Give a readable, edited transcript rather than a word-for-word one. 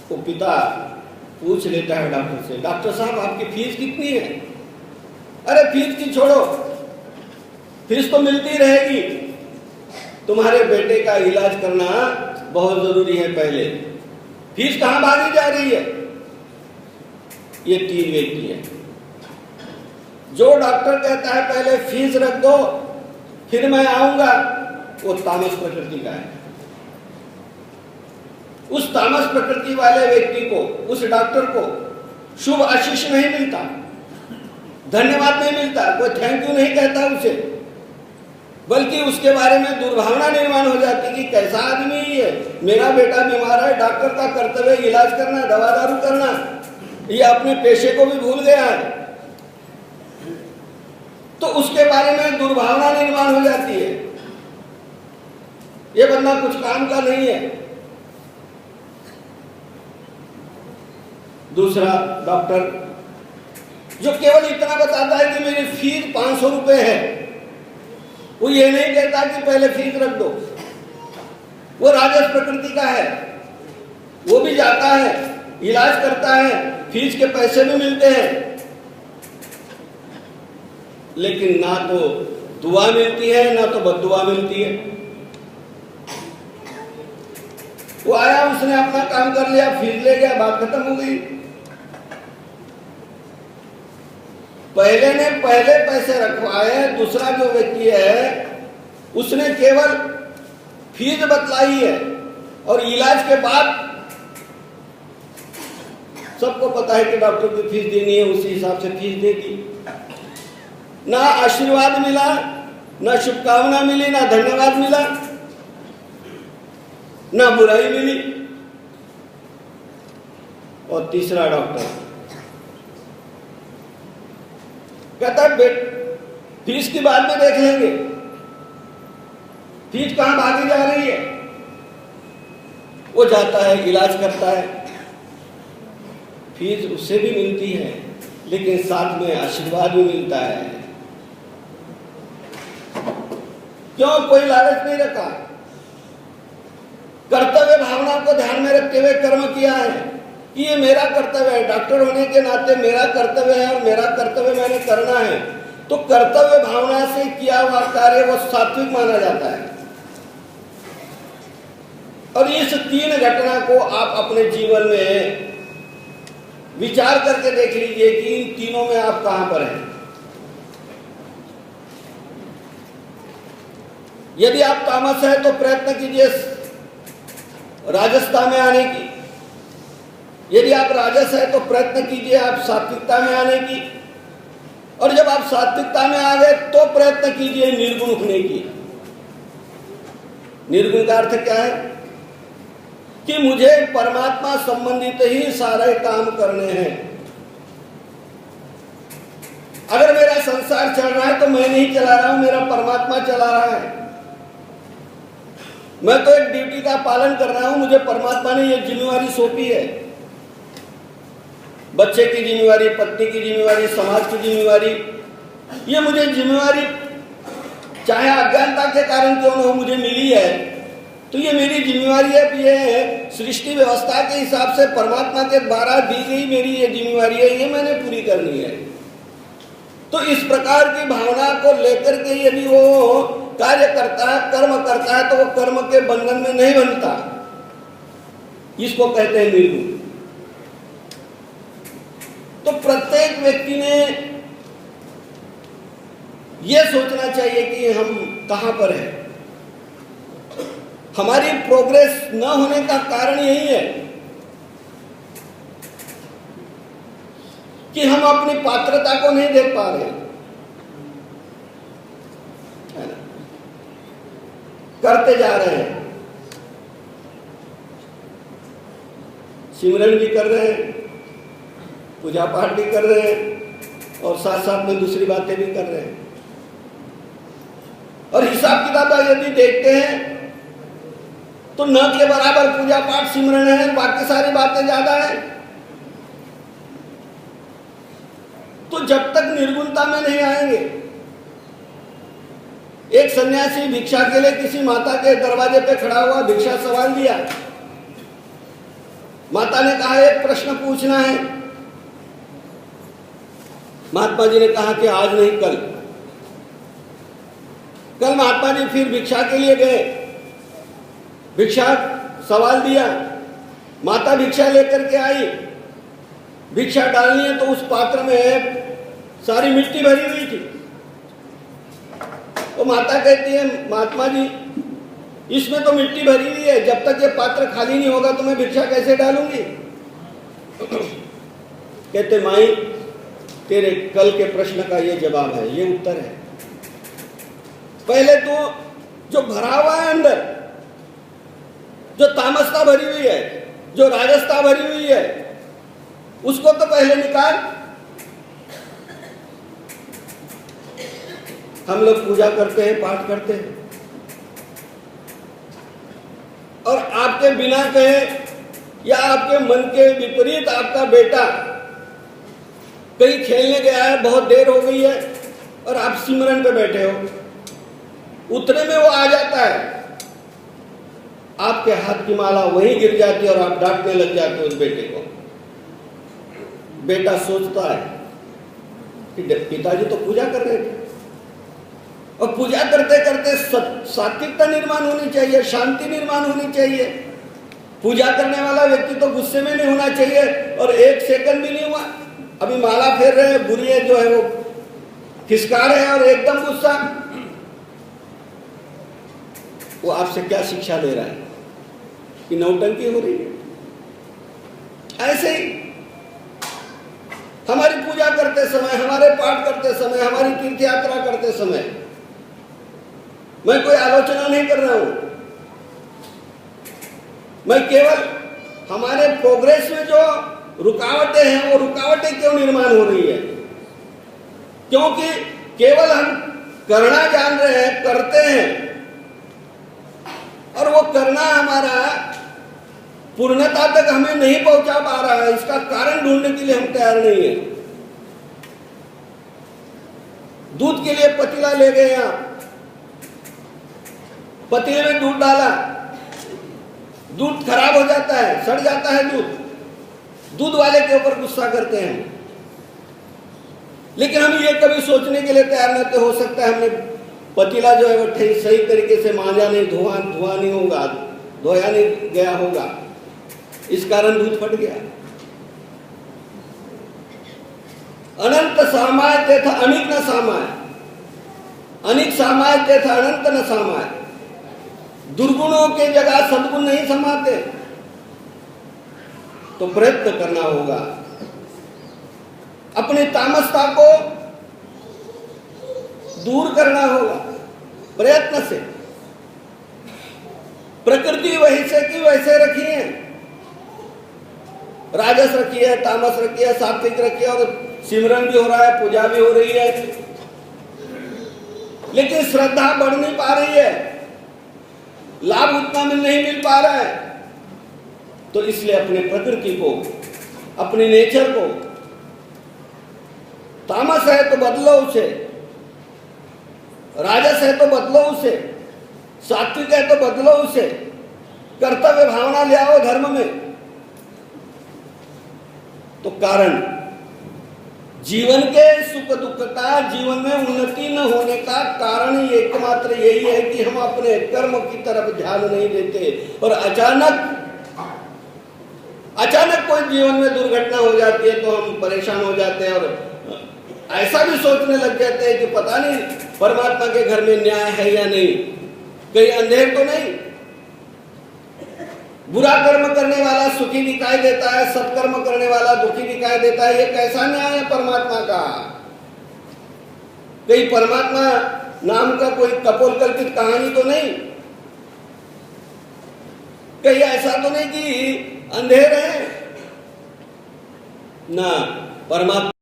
वो पिता पूछ लेता है डॉक्टर से, डॉक्टर साहब आपकी फीस कितनी है? अरे फीस की छोड़ो, फीस तो मिलती रहेगी, तुम्हारे बेटे का इलाज करना बहुत जरूरी है, पहले फीस कहां भागी जा रही है? ये 3 व्यक्ति है। जो डॉक्टर कहता है पहले फीस रख दो फिर मैं आऊंगा, वो तामस प्रकृति का है। उस तामस प्रकृति वाले व्यक्ति को, उस डॉक्टर को शुभ आशीष नहीं मिलता, धन्यवाद नहीं मिलता, कोई थैंक यू नहीं कहता उसे, बल्कि उसके बारे में दुर्भावना निर्माण हो जाती कि कैसा आदमी है, मेरा बेटा बीमार है, डॉक्टर का कर्तव्य इलाज करना, दवा दारू करना, ये अपने पेशे को भी भूल गया है। तो उसके बारे में दुर्भावना निर्माण हो जाती है, ये बंदा कुछ काम का नहीं है। दूसरा डॉक्टर जो केवल इतना बताता है कि मेरी फीस 500 रुपए है, वो ये नहीं कहता कि पहले फीस रख दो। वो राजस प्रकृति का है, वो भी जाता है, इलाज करता है, फीस के पैसे भी मिलते हैं, लेकिन ना तो दुआ मिलती है ना तो बद्दुआ मिलती है। वो आया, उसने अपना काम कर लिया, फीस ले गया, बात खत्म हो गई। पहले ने पहले पैसे रखवाए, दूसरा जो व्यक्ति है उसने केवल फीस बतलाई है, और इलाज के बाद सबको पता है कि डॉक्टर की फीस देनी है, उसी हिसाब से फीस दे दी। ना आशीर्वाद मिला, ना शुभकामना मिली, ना धन्यवाद मिला, ना बुराई मिली। और तीसरा डॉक्टर कहता है फीस की बाद में देख लेंगे, फीस कहां भागी जा रही है। वो जाता है, इलाज करता है, फीस उससे भी मिलती है, लेकिन साथ में आशीर्वाद भी मिलता है। क्यों? कोई लालच नहीं रखा, कर्तव्य भावना को ध्यान में रखते हुए कर्म किया है कि ये मेरा कर्तव्य है, डॉक्टर होने के नाते मेरा कर्तव्य है और मेरा कर्तव्य मैंने करना है। तो कर्तव्य भावना से किया हुआ कार्य वो सात्विक माना जाता है। और इस 3 घटना को आप अपने जीवन में विचार करके देख लीजिए कि इन तीनों में आप कहां पर हैं। यदि आप तामस है तो प्रयत्न कीजिए राजसता में आने की, यदि आप राजस है तो प्रयत्न कीजिए आप सात्विकता में आने की, और जब आप सात्विकता में आ गए तो प्रयत्न कीजिए निर्गुण उठने की। निर्गुण का अर्थ क्या है? कि मुझे परमात्मा संबंधित ही सारे काम करने हैं। अगर मेरा संसार चल रहा है तो मैं नहीं चला रहा हूं, मेरा परमात्मा चला रहा है। मैं तो एक ड्यूटी का पालन कर रहा हूं, मुझे परमात्मा ने ये जिम्मेवारी सौंपी है। बच्चे की जिम्मेवारी, पत्नी की जिम्मेवारी, समाज की जिम्मेवारी, ये मुझे जिम्मेवारी चाहे अज्ञानता के कारण क्यों न हो मुझे मिली है, तो ये मेरी जिम्मेवारी है। ये सृष्टि व्यवस्था के हिसाब से परमात्मा के द्वारा दी गई मेरी ये जिम्मेवारी है, ये मैंने पूरी करनी है। तो इस प्रकार की भावना को लेकर के यदि वो कार्य करता है, कर्म करता है, तो वो कर्म के बंधन में नहीं बनता। इसको कहते हैं निर्गुण। तो प्रत्येक व्यक्ति ने यह सोचना चाहिए कि हम कहां पर हैं। हमारी प्रोग्रेस न होने का कारण यही है कि हम अपनी पात्रता को नहीं देख पा रहे, है ना? करते जा रहे हैं, सिमरन भी कर रहे हैं, पूजा पाठ भी कर रहे हैं, और साथ साथ में दूसरी बातें भी कर रहे हैं। और हिसाब किताब यदि देखते हैं तो न के बराबर पूजा पाठ सिमरन है, बाकी सारी बातें ज्यादा है। तो जब तक निर्गुणता में नहीं आएंगे, एक सन्यासी भिक्षा के लिए किसी माता के दरवाजे पे खड़ा हुआ, भिक्षा सवाल दिया, माता ने कहा एक प्रश्न पूछना है। महात्मा जी ने कहा कि आज नहीं कल। कल महात्मा जी फिर भिक्षा के लिए गए। भिक्षा सवाल दिया, माता भिक्षा लेकर के आई। भिक्षा डालनी है तो उस पात्र में सारी मिट्टी भरी हुई थी। तो माता कहती है, महात्मा जी इसमें तो मिट्टी भरी हुई है, जब तक ये पात्र खाली नहीं होगा तो मैं भिक्षा कैसे डालूंगी। कहते माई तेरे कल के प्रश्न का ये जवाब है, ये उत्तर है। पहले तो जो भरा हुआ है अंदर, जो तामसता भरी हुई है, जो राजसता भरी हुई है, उसको तो पहले निकाल। हम लोग पूजा करते हैं, पाठ करते हैं, और आपके बिना कहे या आपके मन के विपरीत आपका बेटा कहीं खेलने गया है, बहुत देर हो गई है और आप सिमरन पे बैठे हो, उतने में वो आ जाता है, आपके हाथ की माला वहीं गिर जाती है और आप डांटने लग जाते हो उस बेटे को। बेटा सोचता है कि पिताजी तो पूजा कर रहे थे, और पूजा करते करते सात्विकता निर्माण होनी चाहिए, शांति निर्माण होनी चाहिए। पूजा करने वाला व्यक्ति तो गुस्से में नहीं होना चाहिए, और एक सेकंड भी नहीं हुआ, अभी माला फेर रहे हैं, बुढ़िया जो है वो खिसका रहे हैं और एकदम गुस्सा। वो आपसे क्या शिक्षा दे रहा है कि नौटंकी हो रही है। ऐसे ही हमारी पूजा करते समय, हमारे पाठ करते समय, हमारी तीर्थ यात्रा करते समय, मैं कोई आलोचना नहीं कर रहा हूं, मैं केवल हमारे प्रोग्रेस में जो रुकावटें हैं वो रुकावटें क्यों निर्माण हो रही है। क्योंकि केवल हम करना जान रहे हैं, करते हैं, और वो करना हमारा पूर्णता तक हमें नहीं पहुंचा पा रहा है। इसका कारण ढूंढने के लिए हम तैयार नहीं है। दूध के लिए पतीला ले गए, यहां पतीले में दूध डाला, दूध खराब हो जाता है, सड़ जाता है दूध, दूध वाले के ऊपर गुस्सा करते हैं। लेकिन हम ये कभी सोचने के लिए तैयार नहीं थे, हो सकता है हमने पतीला जो है वो सही तरीके से मांजा नहीं, धुआं नहीं होगा, धोया नहीं गया होगा, इस कारण दूध फट गया। अनंत सामाय तेथा अनिक न सामाय, अनिक सामाय तेथा अनंत न सामाय। दुर्गुणों के जगह सद्गुण नहीं समाते, तो प्रयत्न करना होगा अपनी तामसता को दूर करना होगा प्रयत्न से। प्रकृति वैसे की वैसे रखी है, राजस रखी है, तामस रखी है, सात्विक रखी है, और सिमरन भी हो रहा है, पूजा भी हो रही है, लेकिन श्रद्धा बढ़ नहीं पा रही है, लाभ उतना नहीं मिल पा रहा है। तो इसलिए अपने प्रकृति को, अपने नेचर को, तामस है तो बदलो उसे, राजस है तो बदलो उसे, सात्विक है तो बदलो उसे, कर्तव्य भावना ले आओ धर्म में। तो कारण जीवन के सुख दुख का, जीवन में उन्नति न होने का कारण एकमात्र यही है कि हम अपने कर्म की तरफ ध्यान नहीं देते, और अचानक कोई जीवन में दुर्घटना हो जाती है तो हम परेशान हो जाते हैं, और ऐसा भी सोचने लग जाते हैं कि पता नहीं परमात्मा के घर में न्याय है या नहीं, कहीं अंधेर तो नहीं। बुरा कर्म करने वाला सुखी दिखाई देता है, सत्कर्म करने वाला दुखी दिखाई देता है, ये कैसा न्याय है परमात्मा का। कहीं परमात्मा नाम का कोई कपोलकल्पित कहानी तो नहीं, कहीं ऐसा तो नहीं कि अंधेर है ना। परमात्मा